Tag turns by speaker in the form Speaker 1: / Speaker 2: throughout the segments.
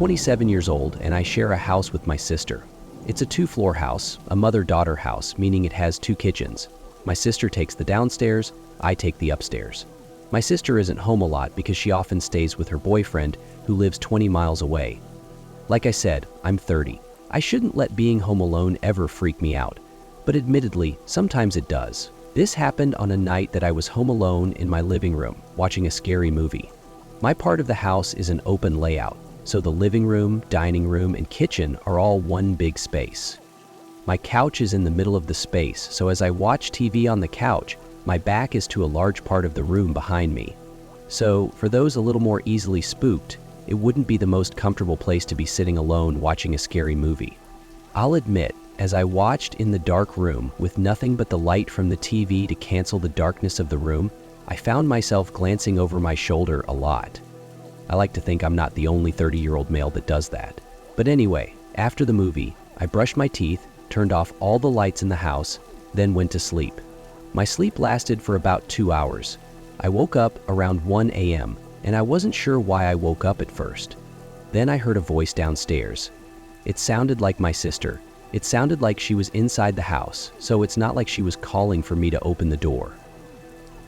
Speaker 1: 27 years old and I share a house with my sister. It's a two-floor house, a mother-daughter house, meaning it has two kitchens. My sister takes the downstairs, I take the upstairs. My sister isn't home a lot because she often stays with her boyfriend who lives 20 miles away. Like I said, I'm 30. I shouldn't let being home alone ever freak me out, but admittedly, sometimes it does. This happened on a night that I was home alone in my living room, watching a scary movie. My part of the house is an open layout, so the living room, dining room, and kitchen are all one big space. My couch is in the middle of the space, so as I watch TV on the couch, my back is to a large part of the room behind me. So, for those a little more easily spooked, it wouldn't be the most comfortable place to be sitting alone watching a scary movie. I'll admit, as I watched in the dark room with nothing but the light from the TV to cancel the darkness of the room, I found myself glancing over my shoulder a lot. I like to think I'm not the only 30-year-old male that does that. But anyway, after the movie, I brushed my teeth, turned off all the lights in the house, then went to sleep. My sleep lasted for about 2 hours. I woke up around 1 a.m., and I wasn't sure why I woke up at first. Then I heard a voice downstairs. It sounded like my sister. It sounded like she was inside the house, so it's not like she was calling for me to open the door.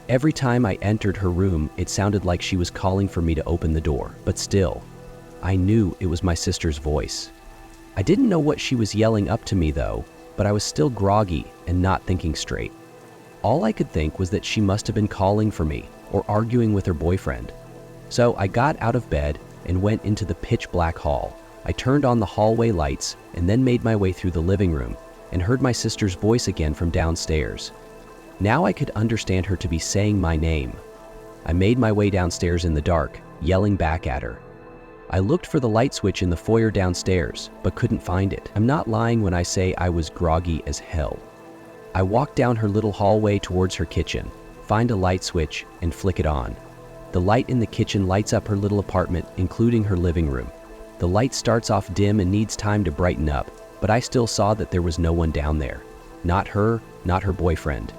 Speaker 1: Every time I entered her room, it sounded like she was calling for me to open the door, but still, I knew it was my sister's voice. I didn't know what she was yelling up to me though, but I was still groggy and not thinking straight. All I could think was that she must have been calling for me or arguing with her boyfriend. So I got out of bed and went into the pitch black hall. I turned on the hallway lights and then made my way through the living room and heard my sister's voice again from downstairs. Now I could understand her to be saying my name. I made my way downstairs in the dark, yelling back at her. I looked for the light switch in the foyer downstairs, but couldn't find it. I'm not lying when I say I was groggy as hell. I walked down her little hallway towards her kitchen, find a light switch, and flick it on. The light in the kitchen lights up her little apartment, including her living room. The light starts off dim and needs time to brighten up, but I still saw that there was no one down there. Not her, not her boyfriend.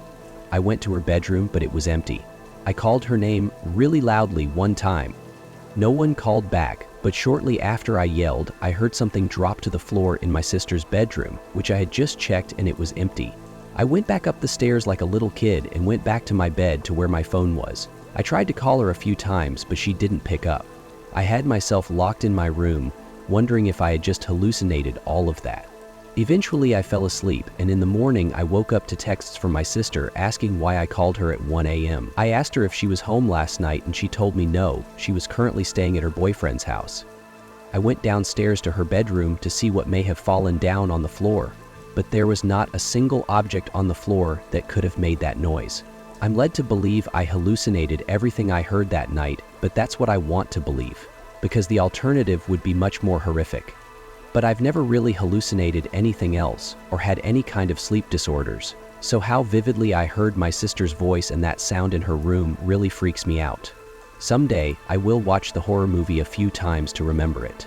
Speaker 1: I went to her bedroom, but it was empty. I called her name really loudly one time. No one called back, but shortly after I yelled, I heard something drop to the floor in my sister's bedroom, which I had just checked and it was empty. I went back up the stairs like a little kid and went back to my bed to where my phone was. I tried to call her a few times, but she didn't pick up. I had myself locked in my room, wondering if I had just hallucinated all of that. Eventually I fell asleep, and in the morning I woke up to texts from my sister asking why I called her at 1 a.m. I asked her if she was home last night and she told me no, she was currently staying at her boyfriend's house. I went downstairs to her bedroom to see what may have fallen down on the floor, but there was not a single object on the floor that could have made that noise. I'm led to believe I hallucinated everything I heard that night, but that's what I want to believe, because the alternative would be much more horrific. But I've never really hallucinated anything else or had any kind of sleep disorders, so how vividly I heard my sister's voice and that sound in her room really freaks me out. Someday, I will watch the horror movie a few times to remember it.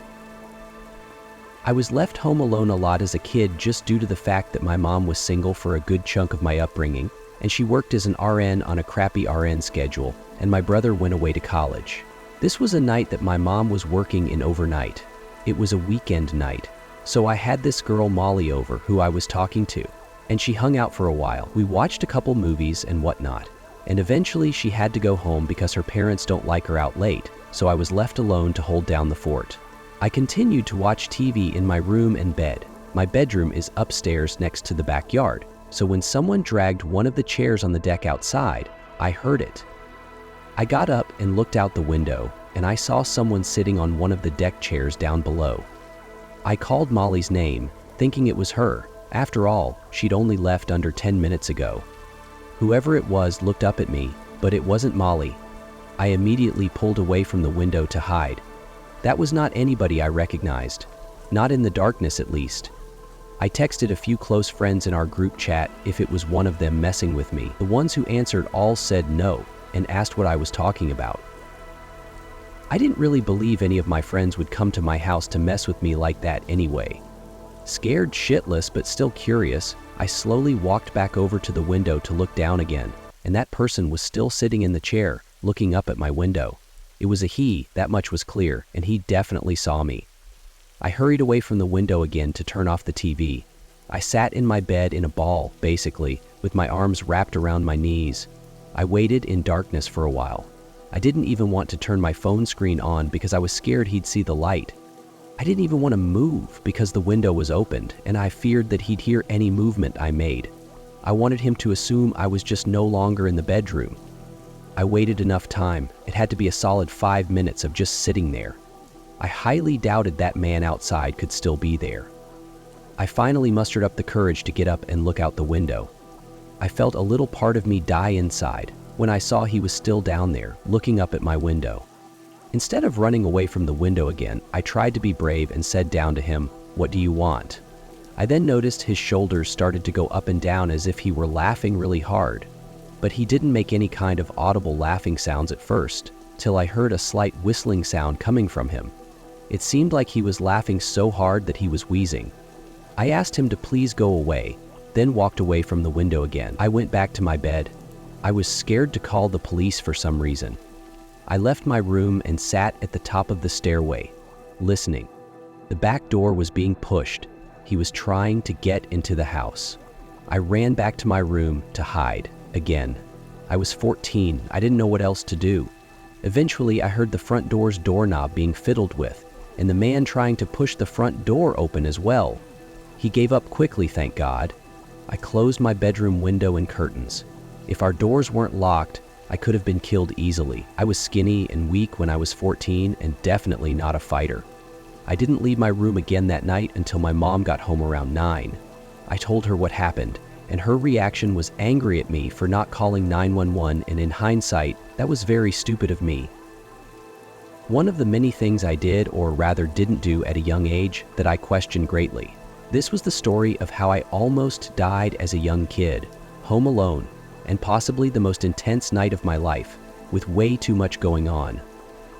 Speaker 1: I was left home alone a lot as a kid just due to the fact that my mom was single for a good chunk of my upbringing, and she worked as an RN on a crappy RN schedule, and my brother went away to college. This was a night that my mom was working in overnight. It was a weekend night, so I had this girl Molly over who I was talking to, and she hung out for a while. We watched a couple movies and whatnot, and eventually she had to go home because her parents don't like her out late, so I was left alone to hold down the fort. I continued to watch TV in my room and bed. My bedroom is upstairs next to the backyard, so when someone dragged one of the chairs on the deck outside, I heard it. I got up and looked out the window, and I saw someone sitting on one of the deck chairs down below. I called Molly's name, thinking it was her. After all, she'd only left under 10 minutes ago. Whoever it was looked up at me, but it wasn't Molly. I immediately pulled away from the window to hide. That was not anybody I recognized, not in the darkness at least. I texted a few close friends in our group chat if it was one of them messing with me. The ones who answered all said no and asked what I was talking about. I didn't really believe any of my friends would come to my house to mess with me like that anyway. Scared shitless but still curious, I slowly walked back over to the window to look down again, and that person was still sitting in the chair, looking up at my window. It was a he, that much was clear, and he definitely saw me. I hurried away from the window again to turn off the TV. I sat in my bed in a ball, basically, with my arms wrapped around my knees. I waited in darkness for a while. I didn't even want to turn my phone screen on because I was scared he'd see the light. I didn't even want to move because the window was opened, and I feared that he'd hear any movement I made. I wanted him to assume I was just no longer in the bedroom. I waited enough time. It had to be a solid 5 minutes of just sitting there. I highly doubted that man outside could still be there. I finally mustered up the courage to get up and look out the window. I felt a little part of me die inside when I saw he was still down there, looking up at my window. Instead of running away from the window again, I tried to be brave and said down to him, "What do you want?" I then noticed his shoulders started to go up and down as if he were laughing really hard. But he didn't make any kind of audible laughing sounds at first, till I heard a slight whistling sound coming from him. It seemed like he was laughing so hard that he was wheezing. I asked him to please go away, then walked away from the window again. I went back to my bed. I was scared to call the police for some reason. I left my room and sat at the top of the stairway, listening. The back door was being pushed. He was trying to get into the house. I ran back to my room to hide again. I was 14. I didn't know what else to do. Eventually, I heard the front door's doorknob being fiddled with, and the man trying to push the front door open as well. He gave up quickly, thank God. I closed my bedroom window and curtains. If our doors weren't locked, I could have been killed easily. I was skinny and weak when I was 14 and definitely not a fighter. I didn't leave my room again that night until my mom got home around 9. I told her what happened, and her reaction was angry at me for not calling 911, and in hindsight, that was very stupid of me. One of the many things I did, or rather didn't do at a young age, that I question greatly. This was the story of how I almost died as a young kid, home alone, and possibly the most intense night of my life, with way too much going on.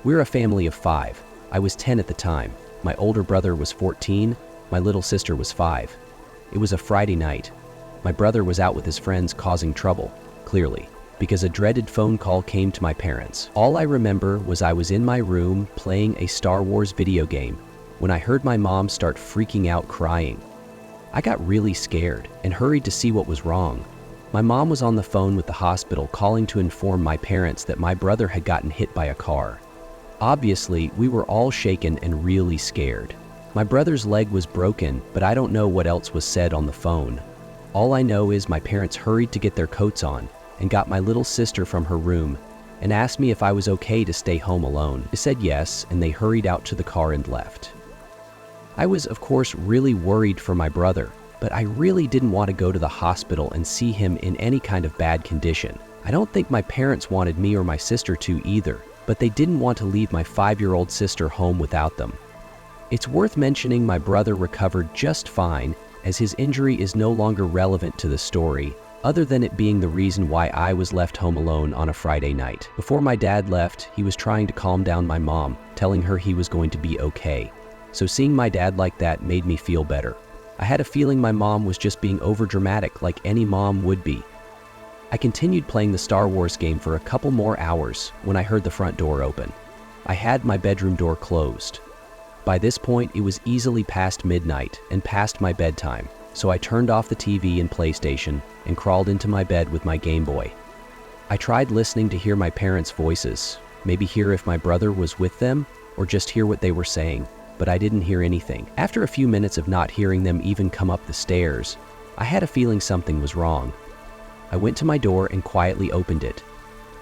Speaker 1: We're a family of 5. I was 10 at the time. My older brother was 14. My little sister was 5. It was a Friday night. My brother was out with his friends causing trouble, clearly, because a dreaded phone call came to my parents. All I remember was I was in my room playing a Star Wars video game when I heard my mom start freaking out crying. I got really scared and hurried to see what was wrong. My mom was on the phone with the hospital calling to inform my parents that my brother had gotten hit by a car. Obviously, we were all shaken and really scared. My brother's leg was broken, but I don't know what else was said on the phone. All I know is my parents hurried to get their coats on and got my little sister from her room and asked me if I was okay to stay home alone. I said yes, and they hurried out to the car and left. I was, of course, really worried for my brother, but I really didn't want to go to the hospital and see him in any kind of bad condition. I don't think my parents wanted me or my sister to either, but they didn't want to leave my 5-year-old sister home without them. It's worth mentioning my brother recovered just fine, as his injury is no longer relevant to the story, other than it being the reason why I was left home alone on a Friday night. Before my dad left, he was trying to calm down my mom, telling her he was going to be okay. So seeing my dad like that made me feel better. I had a feeling my mom was just being overdramatic like any mom would be. I continued playing the Star Wars game for a couple more hours when I heard the front door open. I had my bedroom door closed. By this point, it was easily past midnight and past my bedtime, so I turned off the TV and PlayStation and crawled into my bed with my Game Boy. I tried listening to hear my parents' voices, maybe hear if my brother was with them or just hear what they were saying, but I didn't hear anything. After a few minutes of not hearing them even come up the stairs, I had a feeling something was wrong. I went to my door and quietly opened it,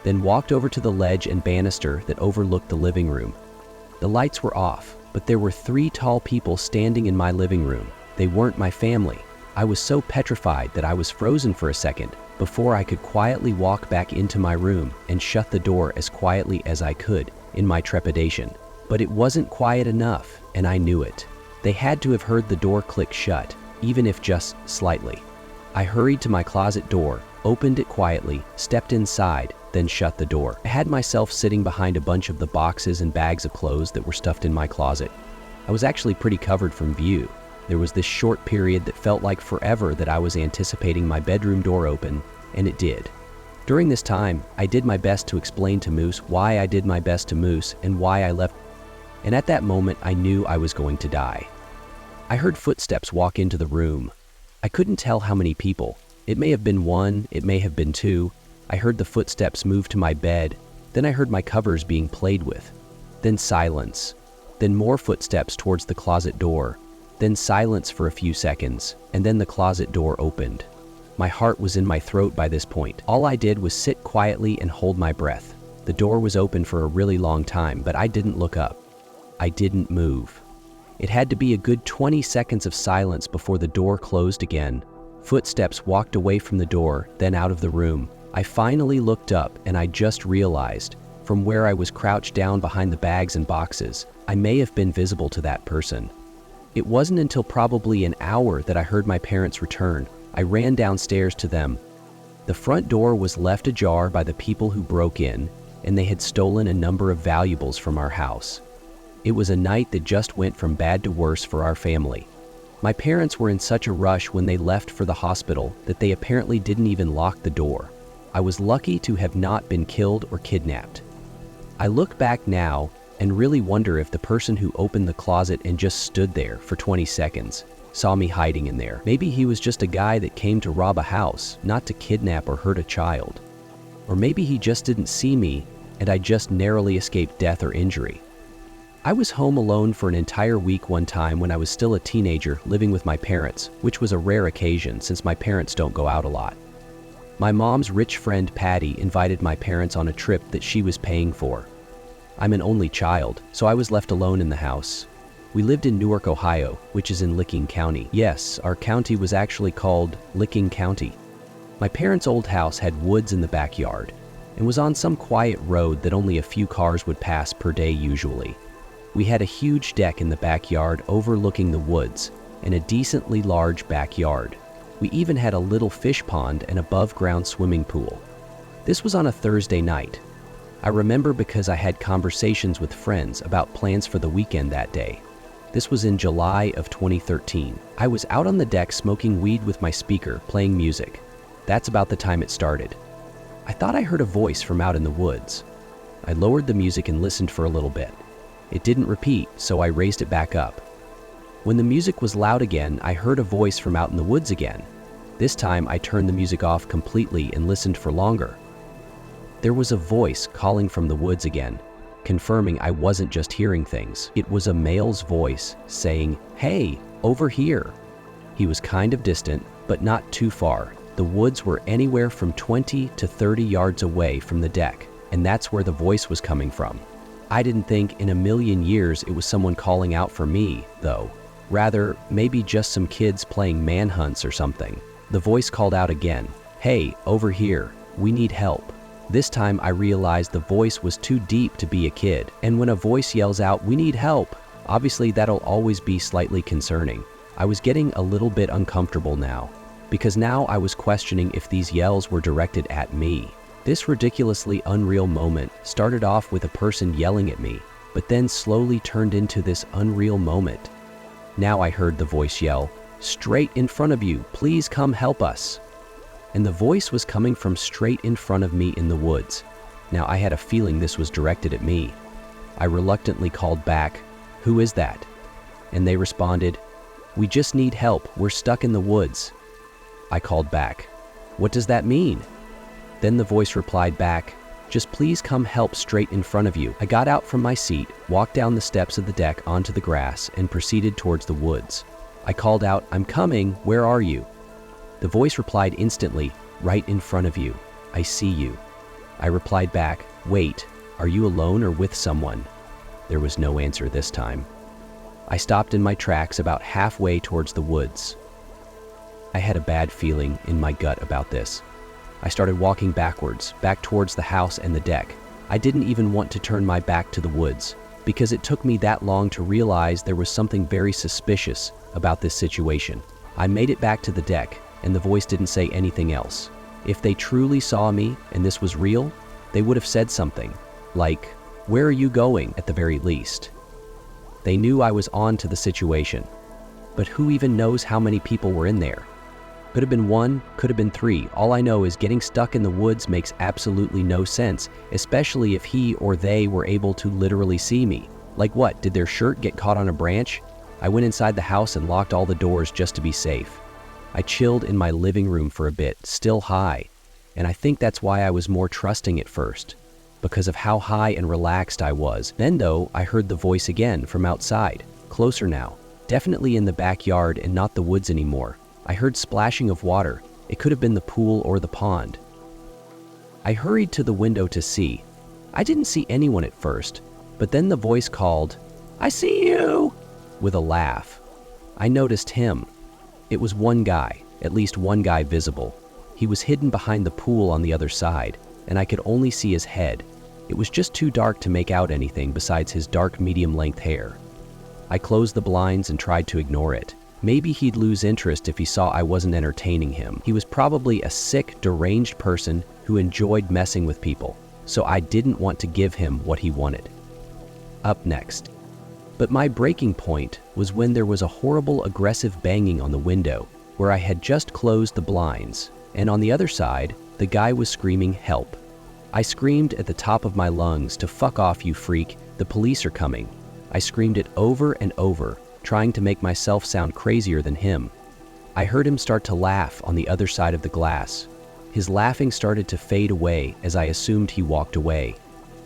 Speaker 1: then walked over to the ledge and banister that overlooked the living room. The lights were off, but there were 3 tall people standing in my living room. They weren't my family. I was so petrified that I was frozen for a second before I could quietly walk back into my room and shut the door as quietly as I could in my trepidation. But it wasn't quiet enough, and I knew it. They had to have heard the door click shut, even if just slightly. I hurried to my closet door, opened it quietly, stepped inside, then shut the door. I had myself sitting behind a bunch of the boxes and bags of clothes that were stuffed in my closet. I was actually pretty covered from view. There was this short period that felt like forever that I was anticipating my bedroom door open, and it did. During this time, I did my best to explain to Moose why I did my best to Moose and why I left. and at that moment I knew I was going to die. I heard footsteps walk into the room. I couldn't tell how many people. It may have been one, it may have been two. I heard the footsteps move to my bed, then I heard my covers being played with. Then silence. Then more footsteps towards the closet door. Then silence for a few seconds, and then the closet door opened. My heart was in my throat by this point. All I did was sit quietly and hold my breath. The door was open for a really long time, but I didn't look up. I didn't move. It had to be a good 20 seconds of silence before the door closed again. Footsteps walked away from the door, then out of the room. I finally looked up and I just realized, from where I was crouched down behind the bags and boxes, I may have been visible to that person. It wasn't until probably an hour that I heard my parents return. I ran downstairs to them. The front door was left ajar by the people who broke in, and they had stolen a number of valuables from our house. It was a night that just went from bad to worse for our family. My parents were in such a rush when they left for the hospital that they apparently didn't even lock the door. I was lucky to have not been killed or kidnapped. I look back now and really wonder if the person who opened the closet and just stood there for 20 seconds saw me hiding in there. Maybe he was just a guy that came to rob a house, not to kidnap or hurt a child. Or maybe he just didn't see me and I just narrowly escaped death or injury. I was home alone for an entire week one time when I was still a teenager living with my parents, which was a rare occasion since my parents don't go out a lot. My mom's rich friend Patty invited my parents on a trip that she was paying for. I'm an only child, so I was left alone in the house. We lived in Newark, Ohio, which is in Licking County. Yes, our county was actually called Licking County. My parents' old house had woods in the backyard and was on some quiet road that only a few cars would pass per day usually. We had a huge deck in the backyard overlooking the woods and a decently large backyard. We even had a little fish pond and above-ground swimming pool. This was on a Thursday night. I remember because I had conversations with friends about plans for the weekend that day. This was in July of 2013. I was out on the deck smoking weed with my speaker, playing music. That's about the time it started. I thought I heard a voice from out in the woods. I lowered the music and listened for a little bit. It didn't repeat, so I raised it back up. When the music was loud again, I heard a voice from out in the woods again. This time, I turned the music off completely and listened for longer. There was a voice calling from the woods again, confirming I wasn't just hearing things. It was a male's voice saying, "Hey, over here." He was kind of distant, but not too far. The woods were anywhere from 20 to 30 yards away from the deck, and that's where the voice was coming from. I didn't think in a million years it was someone calling out for me, though. Rather, maybe just some kids playing manhunts or something. The voice called out again, "Hey, over here, we need help." This time I realized the voice was too deep to be a kid, and when a voice yells out, "We need help," obviously that'll always be slightly concerning. I was getting a little bit uncomfortable now, because now I was questioning if these yells were directed at me. This ridiculously unreal moment started off with a person yelling at me, but then slowly turned into this unreal moment. Now I heard the voice yell, "Straight in front of you, please come help us." And the voice was coming from straight in front of me in the woods. Now I had a feeling this was directed at me. I reluctantly called back, "Who is that?" And they responded, "We just need help, we're stuck in the woods." I called back, "What does that mean?" Then the voice replied back, "Just please come help straight in front of you." I got out from my seat, walked down the steps of the deck onto the grass, and proceeded towards the woods. I called out, "I'm coming, where are you?" The voice replied instantly, "Right in front of you. I see you." I replied back, "Wait, are you alone or with someone?" There was no answer this time. I stopped in my tracks about halfway towards the woods. I had a bad feeling in my gut about this. I started walking backwards, back towards the house and the deck. I didn't even want to turn my back to the woods, because it took me that long to realize there was something very suspicious about this situation. I made it back to the deck, and the voice didn't say anything else. If they truly saw me and this was real, they would have said something, like, "Where are you going?" at the very least. They knew I was on to the situation. But who even knows how many people were in there? Could have been one, could have been three. All I know is getting stuck in the woods makes absolutely no sense, especially if he or they were able to literally see me. Like what? Did their shirt get caught on a branch? I went inside the house and locked all the doors just to be safe. I chilled in my living room for a bit, still high, and I think that's why I was more trusting at first, because of how high and relaxed I was. Then though, I heard the voice again from outside, closer now, definitely in the backyard and not the woods anymore. I heard splashing of water. It could have been the pool or the pond. I hurried to the window to see. I didn't see anyone at first, but then the voice called, "I see you!" with a laugh. I noticed him. It was one guy, at least one guy visible. He was hidden behind the pool on the other side, and I could only see his head. It was just too dark to make out anything besides his dark medium-length hair. I closed the blinds and tried to ignore it. Maybe he'd lose interest if he saw I wasn't entertaining him. He was probably a sick, deranged person who enjoyed messing with people, so I didn't want to give him what he wanted. Up next. But my breaking point was when there was a horrible, aggressive banging on the window where I had just closed the blinds, and on the other side, the guy was screaming, "Help." I screamed at the top of my lungs to "Fuck off, you freak, the police are coming." I screamed it over and over, trying to make myself sound crazier than him. I heard him start to laugh on the other side of the glass. His laughing started to fade away as I assumed he walked away.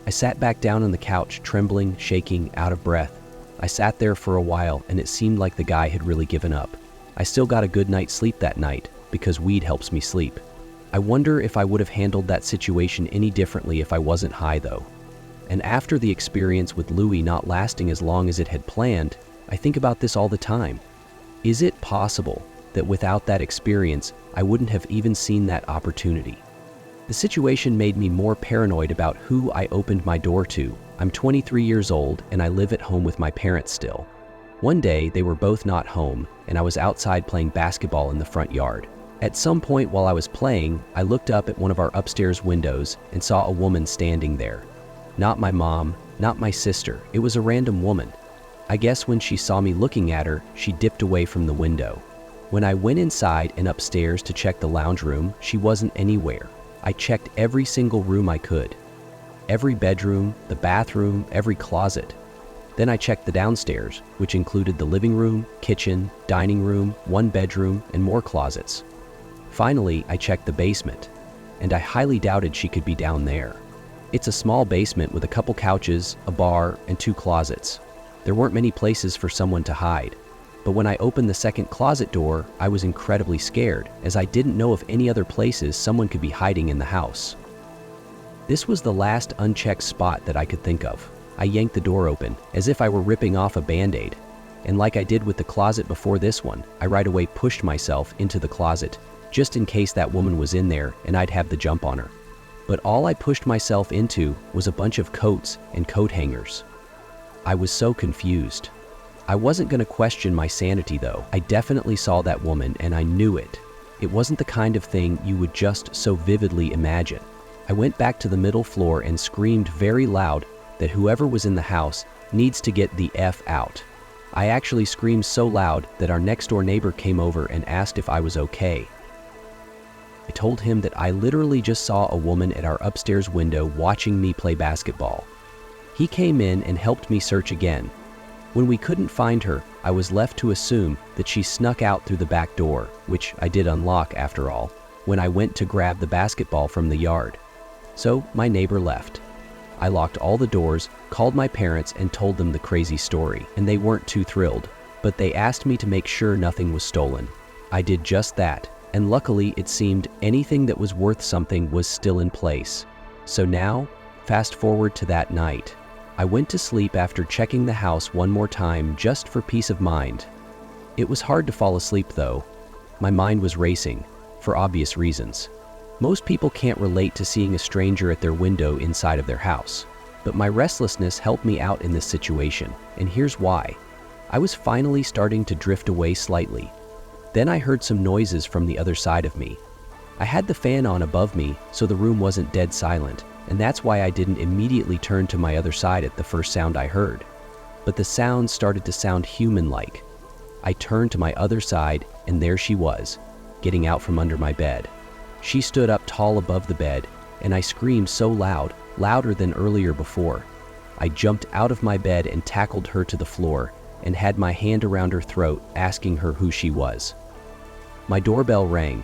Speaker 1: I sat back down on the couch, trembling, shaking, out of breath. I sat there for a while and it seemed like the guy had really given up. I still got a good night's sleep that night because weed helps me sleep. I wonder if I would have handled that situation any differently if I wasn't high though. And after the experience with Louis not lasting as long as it had planned, I think about this all the time. Is it possible that without that experience, I wouldn't have even seen that opportunity? The situation made me more paranoid about who I opened my door to. I'm 23 years old and I live at home with my parents still. One day, they were both not home and I was outside playing basketball in the front yard. At some point while I was playing, I looked up at one of our upstairs windows and saw a woman standing there. Not my mom, not my sister, it was a random woman. I guess when she saw me looking at her, she dipped away from the window. When I went inside and upstairs to check the lounge room, she wasn't anywhere. I checked every single room I could. Every bedroom, the bathroom, every closet. Then I checked the downstairs, which included the living room, kitchen, dining room, one bedroom, and more closets. Finally, I checked the basement, and I highly doubted she could be down there. It's a small basement with a couple couches, a bar, and 2 closets. There weren't many places for someone to hide. But when I opened the second closet door, I was incredibly scared, as I didn't know of any other places someone could be hiding in the house. This was the last unchecked spot that I could think of. I yanked the door open, as if I were ripping off a Band-Aid. And like I did with the closet before this one, I right away pushed myself into the closet, just in case that woman was in there and I'd have the jump on her. But all I pushed myself into was a bunch of coats and coat hangers. I was so confused. I wasn't going to question my sanity though. I definitely saw that woman and I knew it. It wasn't the kind of thing you would just so vividly imagine. I went back to the middle floor and screamed very loud that whoever was in the house needs to get the F out. I actually screamed so loud that our next door neighbor came over and asked if I was okay. I told him that I literally just saw a woman at our upstairs window watching me play basketball. He came in and helped me search again. When we couldn't find her, I was left to assume that she snuck out through the back door, which I did unlock after all, when I went to grab the basketball from the yard. So my neighbor left. I locked all the doors, called my parents and told them the crazy story, and they weren't too thrilled, but they asked me to make sure nothing was stolen. I did just that, and luckily it seemed anything that was worth something was still in place. So now, fast forward to that night. I went to sleep after checking the house one more time just for peace of mind. It was hard to fall asleep though. My mind was racing, for obvious reasons. Most people can't relate to seeing a stranger at their window inside of their house. But my restlessness helped me out in this situation, and here's why. I was finally starting to drift away slightly. Then I heard some noises from the other side of me. I had the fan on above me, so the room wasn't dead silent, and that's why I didn't immediately turn to my other side at the first sound I heard. But the sound started to sound human-like. I turned to my other side, and there she was, getting out from under my bed. She stood up tall above the bed, and I screamed so loud, louder than earlier before. I jumped out of my bed and tackled her to the floor and had my hand around her throat, asking her who she was. My doorbell rang.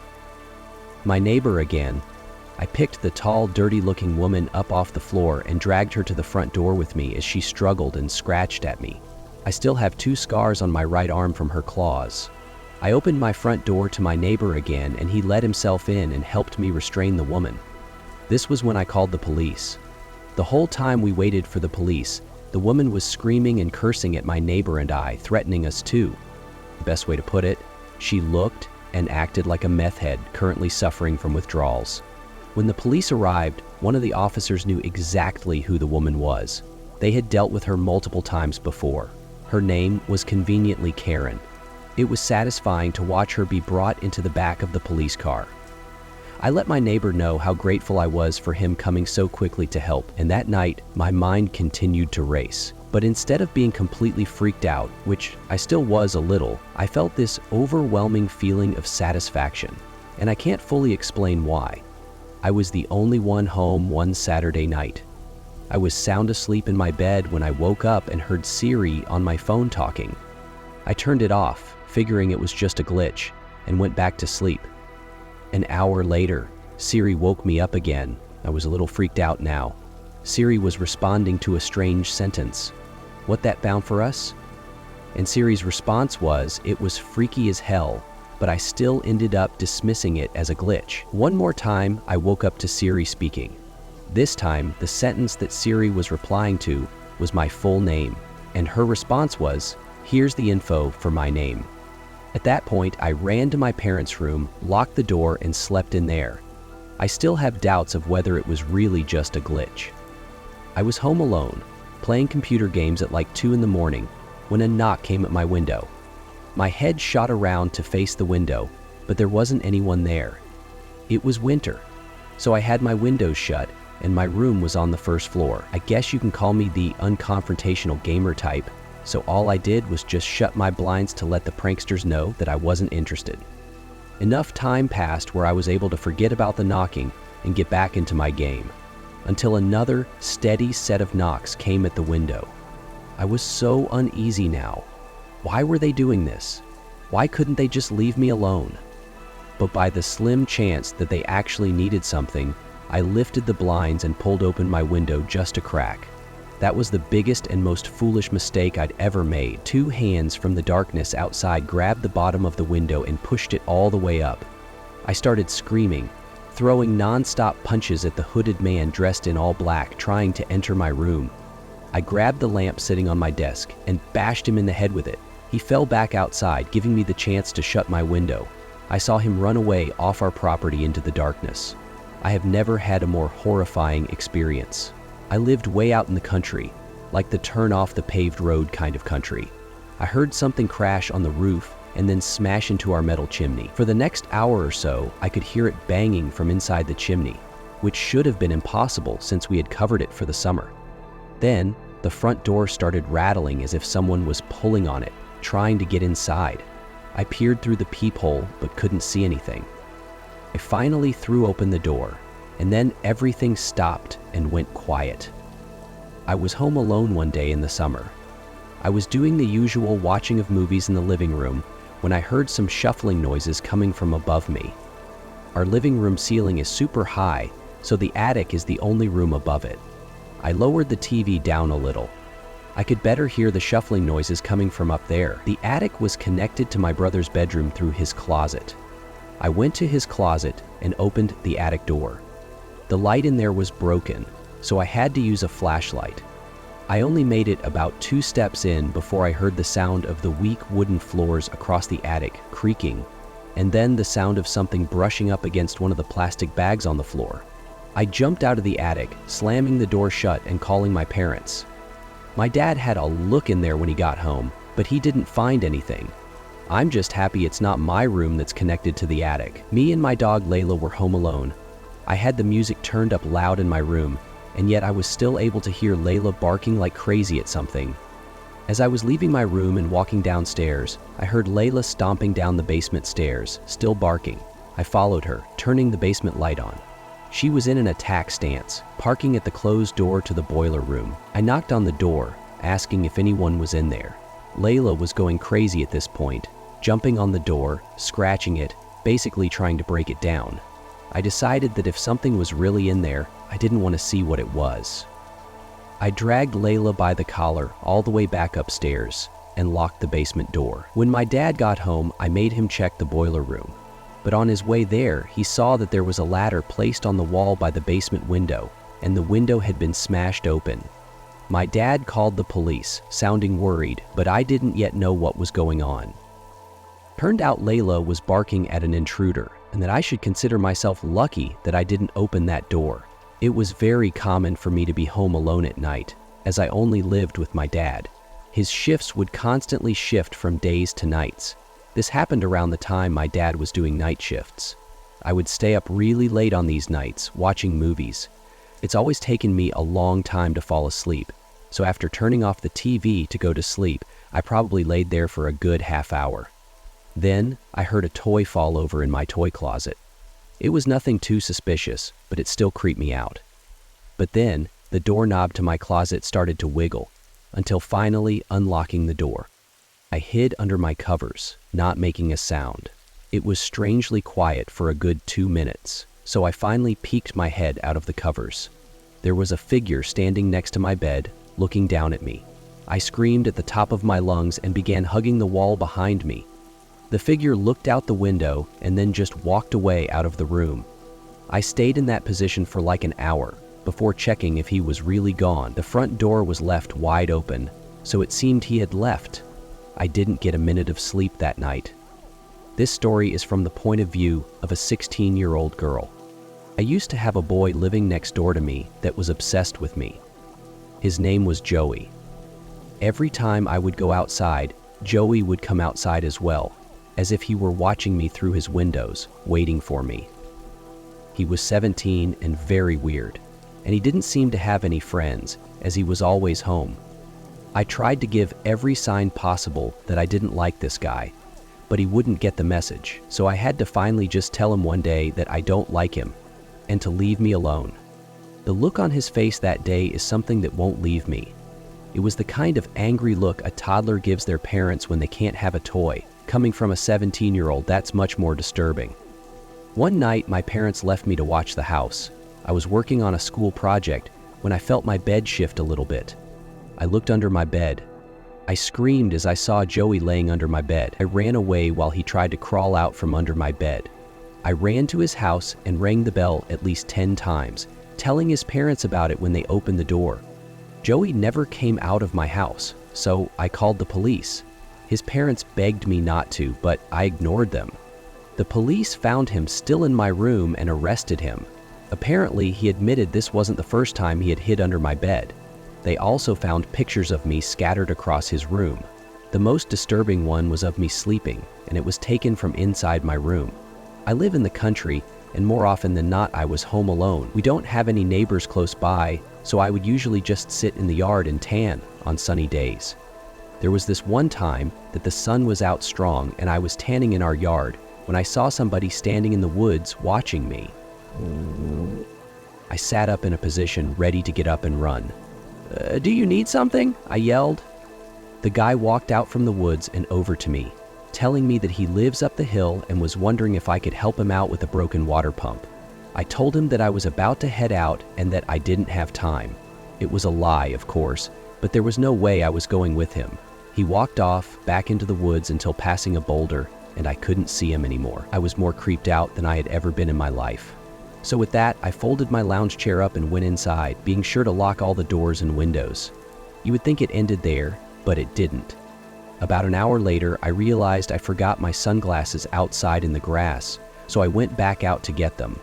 Speaker 1: My neighbor again. I picked the tall, dirty-looking woman up off the floor and dragged her to the front door with me as she struggled and scratched at me. I still have 2 scars on my right arm from her claws. I opened my front door to my neighbor again, and he let himself in and helped me restrain the woman. This was when I called the police. The whole time we waited for the police, the woman was screaming and cursing at my neighbor and I, threatening us too. The best way to put it, she looked and acted like a meth head currently suffering from withdrawals. When the police arrived, one of the officers knew exactly who the woman was. They had dealt with her multiple times before. Her name was conveniently Karen. It was satisfying to watch her be brought into the back of the police car. I let my neighbor know how grateful I was for him coming so quickly to help, and that night, my mind continued to race. But instead of being completely freaked out, which I still was a little, I felt this overwhelming feeling of satisfaction, and I can't fully explain why. I was the only one home one Saturday night. I was sound asleep in my bed when I woke up and heard Siri on my phone talking. I turned it off, figuring it was just a glitch, and went back to sleep. An hour later, Siri woke me up again. I was a little freaked out now. Siri was responding to a strange sentence. What that bound for us? And Siri's response was, it was freaky as hell, but I still ended up dismissing it as a glitch. One more time, I woke up to Siri speaking. This time, the sentence that Siri was replying to was my full name, and her response was, "Here's the info for my name." At that point, I ran to my parents' room, locked the door, and slept in there. I still have doubts of whether it was really just a glitch. I was home alone, playing computer games at like 2 in the morning, when a knock came at my window. My head shot around to face the window, but there wasn't anyone there. It was winter, so I had my windows shut, and my room was on the first floor. I guess you can call me the unconfrontational gamer type, so all I did was just shut my blinds to let the pranksters know that I wasn't interested. Enough time passed where I was able to forget about the knocking and get back into my game, until another steady set of knocks came at the window. I was so uneasy now. Why were they doing this? Why couldn't they just leave me alone? But by the slim chance that they actually needed something, I lifted the blinds and pulled open my window just a crack. That was the biggest and most foolish mistake I'd ever made. 2 hands from the darkness outside grabbed the bottom of the window and pushed it all the way up. I started screaming, throwing non-stop punches at the hooded man dressed in all black trying to enter my room. I grabbed the lamp sitting on my desk and bashed him in the head with it. He fell back outside, giving me the chance to shut my window. I saw him run away off our property into the darkness. I have never had a more horrifying experience. I lived way out in the country, like the turn off the paved road kind of country. I heard something crash on the roof and then smash into our metal chimney. For the next hour or so, I could hear it banging from inside the chimney, which should have been impossible since we had covered it for the summer. Then, the front door started rattling as if someone was pulling on it, trying to get inside. I peered through the peephole but couldn't see anything. I finally threw open the door, and then everything stopped and went quiet. I was home alone one day in the summer. I was doing the usual watching of movies in the living room when I heard some shuffling noises coming from above me. Our living room ceiling is super high, so the attic is the only room above it. I lowered the TV down a little. I could better hear the shuffling noises coming from up there. The attic was connected to my brother's bedroom through his closet. I went to his closet and opened the attic door. The light in there was broken, so I had to use a flashlight. I only made it about 2 steps in before I heard the sound of the weak wooden floors across the attic creaking, and then the sound of something brushing up against one of the plastic bags on the floor. I jumped out of the attic, slamming the door shut and calling my parents. My dad had a look in there when he got home, but he didn't find anything. I'm just happy it's not my room that's connected to the attic. Me and my dog Layla were home alone. I had the music turned up loud in my room, and yet I was still able to hear Layla barking like crazy at something. As I was leaving my room and walking downstairs, I heard Layla stomping down the basement stairs, still barking. I followed her, turning the basement light on. She was in an attack stance, parking at the closed door to the boiler room. I knocked on the door, asking if anyone was in there. Layla was going crazy at this point, jumping on the door, scratching it, basically trying to break it down. I decided that if something was really in there, I didn't want to see what it was. I dragged Layla by the collar all the way back upstairs and locked the basement door. When my dad got home, I made him check the boiler room. But on his way there, he saw that there was a ladder placed on the wall by the basement window, and the window had been smashed open. My dad called the police, sounding worried, but I didn't yet know what was going on. Turned out Layla was barking at an intruder, and that I should consider myself lucky that I didn't open that door. It was very common for me to be home alone at night, as I only lived with my dad. His shifts would constantly shift from days to nights. This happened around the time my dad was doing night shifts. I would stay up really late on these nights, watching movies. It's always taken me a long time to fall asleep, so after turning off the TV to go to sleep, I probably laid there for a good half hour. Then, I heard a toy fall over in my toy closet. It was nothing too suspicious, but it still creeped me out. But then, the doorknob to my closet started to wiggle, until finally unlocking the door. I hid under my covers, not making a sound. It was strangely quiet for a good 2 minutes, so I finally peeked my head out of the covers. There was a figure standing next to my bed, looking down at me. I screamed at the top of my lungs and began hugging the wall behind me. The figure looked out the window and then just walked away out of the room. I stayed in that position for like an hour before checking if he was really gone. The front door was left wide open, so it seemed he had left. I didn't get a minute of sleep that night. This story is from the point of view of a 16-year-old girl. I used to have a boy living next door to me that was obsessed with me. His name was Joey. Every time I would go outside, Joey would come outside as well, as if he were watching me through his windows, waiting for me. He was 17 and very weird, and he didn't seem to have any friends, as he was always home. I tried to give every sign possible that I didn't like this guy, but he wouldn't get the message, so I had to finally just tell him one day that I don't like him, and to leave me alone. The look on his face that day is something that won't leave me. It was the kind of angry look a toddler gives their parents when they can't have a toy. Coming from a 17-year-old, that's much more disturbing. One night, my parents left me to watch the house. I was working on a school project when I felt my bed shift a little bit. I looked under my bed. I screamed as I saw Joey laying under my bed. I ran away while he tried to crawl out from under my bed. I ran to his house and rang the bell at least 10 times, telling his parents about it when they opened the door. Joey never came out of my house, so I called the police. His parents begged me not to, but I ignored them. The police found him still in my room and arrested him. Apparently, he admitted this wasn't the first time he had hid under my bed. They also found pictures of me scattered across his room. The most disturbing one was of me sleeping, and it was taken from inside my room. I live in the country, and more often than not, I was home alone. We don't have any neighbors close by, so I would usually just sit in the yard and tan on sunny days. There was this one time that the sun was out strong and I was tanning in our yard when I saw somebody standing in the woods watching me. I sat up in a position ready to get up and run. Do you need something?" I yelled. The guy walked out from the woods and over to me, telling me that he lives up the hill and was wondering if I could help him out with a broken water pump. I told him that I was about to head out and that I didn't have time. It was a lie, of course, but there was no way I was going with him. He walked off back into the woods until passing a boulder, and I couldn't see him anymore. I was more creeped out than I had ever been in my life. So with that, I folded my lounge chair up and went inside, being sure to lock all the doors and windows. You would think it ended there, but it didn't. About an hour later, I realized I forgot my sunglasses outside in the grass, so I went back out to get them.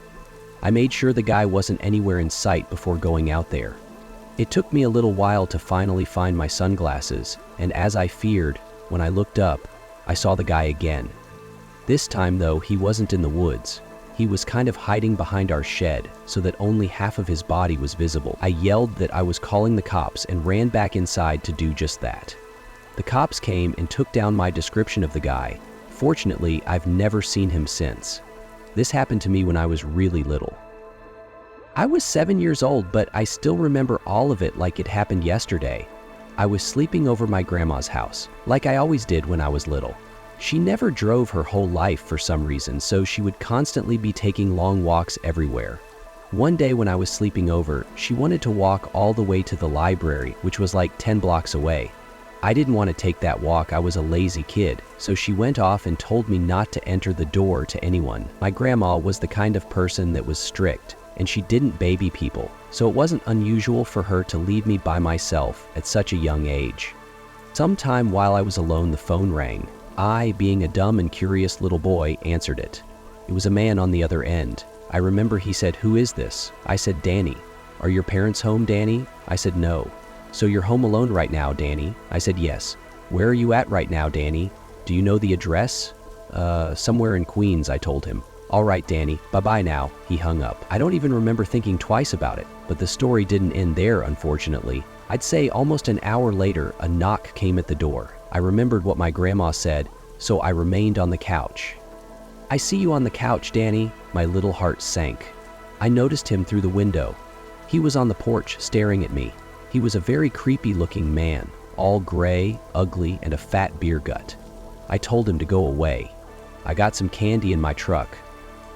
Speaker 1: I made sure the guy wasn't anywhere in sight before going out there. It took me a little while to finally find my sunglasses, and as I feared, when I looked up, I saw the guy again. This time, though, he wasn't in the woods. He was kind of hiding behind our shed so that only half of his body was visible. I yelled that I was calling the cops and ran back inside to do just that. The cops came and took down my description of the guy. Fortunately, I've never seen him since. This happened to me when I was really little. I was 7 years old, but I still remember all of it like it happened yesterday. I was sleeping over my grandma's house, like I always did when I was little. She never drove her whole life for some reason, so she would constantly be taking long walks everywhere. One day when I was sleeping over, she wanted to walk all the way to the library, which was like 10 blocks away. I didn't want to take that walk, I was a lazy kid, so she went off and told me not to enter the door to anyone. My grandma was the kind of person that was strict, and she didn't baby people, so it wasn't unusual for her to leave me by myself at such a young age. Sometime while I was alone, the phone rang. I, being a dumb and curious little boy, answered it. It was a man on the other end. I remember he said, "Who is this?" I said, "Danny." "Are your parents home, Danny?" I said, "No." "So you're home alone right now, Danny?" I said, "Yes." "Where are you at right now, Danny? Do you know the address?" Somewhere in Queens," I told him. "All right, Danny, bye-bye now." He hung up. I don't even remember thinking twice about it, but the story didn't end there, unfortunately. I'd say almost an hour later, a knock came at the door. I remembered what my grandma said, so I remained on the couch. "I see you on the couch, Danny." My little heart sank. I noticed him through the window. He was on the porch staring at me. He was a very creepy-looking man, all gray, ugly, and a fat beer gut. I told him to go away. I got some candy in my truck.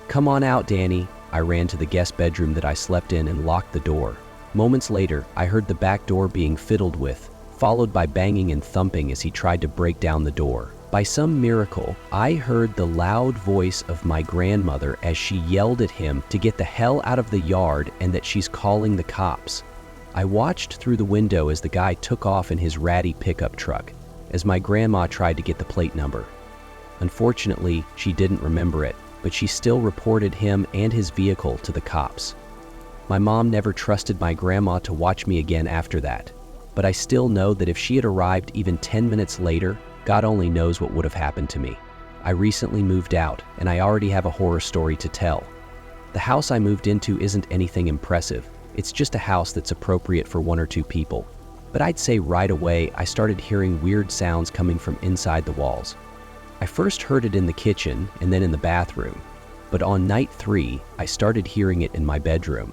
Speaker 1: "Come on out, Danny." I ran to the guest bedroom that I slept in and locked the door. Moments later, I heard the back door being fiddled with, followed by banging and thumping as he tried to break down the door. By some miracle, I heard the loud voice of my grandmother as she yelled at him to get the hell out of the yard and that she's calling the cops. I watched through the window as the guy took off in his ratty pickup truck, as my grandma tried to get the plate number. Unfortunately, she didn't remember it, but she still reported him and his vehicle to the cops. My mom never trusted my grandma to watch me again after that, but I still know that if she had arrived even 10 minutes later, God only knows what would have happened to me. I recently moved out, and I already have a horror story to tell. The house I moved into isn't anything impressive. It's just a house that's appropriate for 1 or 2 people. But I'd say right away, I started hearing weird sounds coming from inside the walls. I first heard it in the kitchen and then in the bathroom. But on night 3, I started hearing it in my bedroom.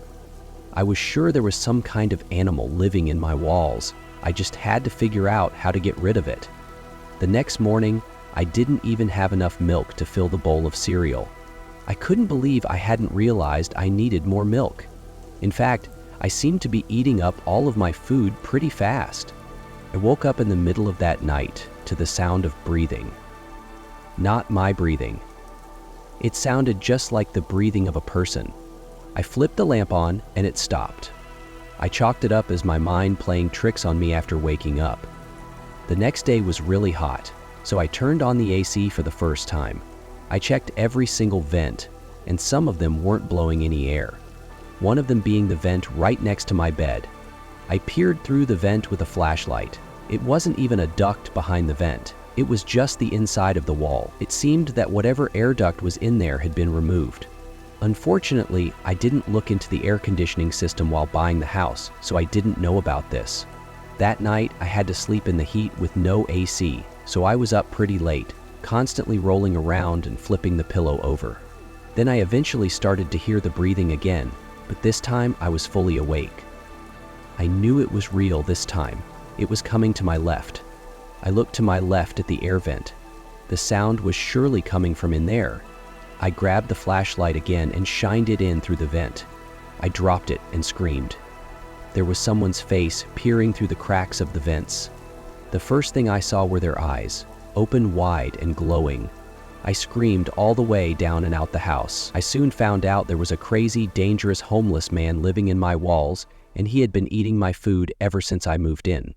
Speaker 1: I was sure there was some kind of animal living in my walls. I just had to figure out how to get rid of it. The next morning, I didn't even have enough milk to fill the bowl of cereal. I couldn't believe I hadn't realized I needed more milk. In fact, I seemed to be eating up all of my food pretty fast. I woke up in the middle of that night to the sound of breathing. Not my breathing. It sounded just like the breathing of a person. I flipped the lamp on and it stopped. I chalked it up as my mind playing tricks on me after waking up. The next day was really hot, so I turned on the AC for the first time. I checked every single vent, and some of them weren't blowing any air. One of them being the vent right next to my bed. I peered through the vent with a flashlight. It wasn't even a duct behind the vent. It was just the inside of the wall. It seemed that whatever air duct was in there had been removed. Unfortunately, I didn't look into the air conditioning system while buying the house, so I didn't know about this. That night, I had to sleep in the heat with no AC, so I was up pretty late, constantly rolling around and flipping the pillow over. Then I eventually started to hear the breathing again, but this time I was fully awake. I knew it was real this time. It was coming to my left. I looked to my left at the air vent. The sound was surely coming from in there. I grabbed the flashlight again and shined it in through the vent. I dropped it and screamed. There was someone's face peering through the cracks of the vents. The first thing I saw were their eyes, open wide and glowing. I screamed all the way down and out the house. I soon found out there was a crazy, dangerous homeless man living in my walls, and he had been eating my food ever since I moved in.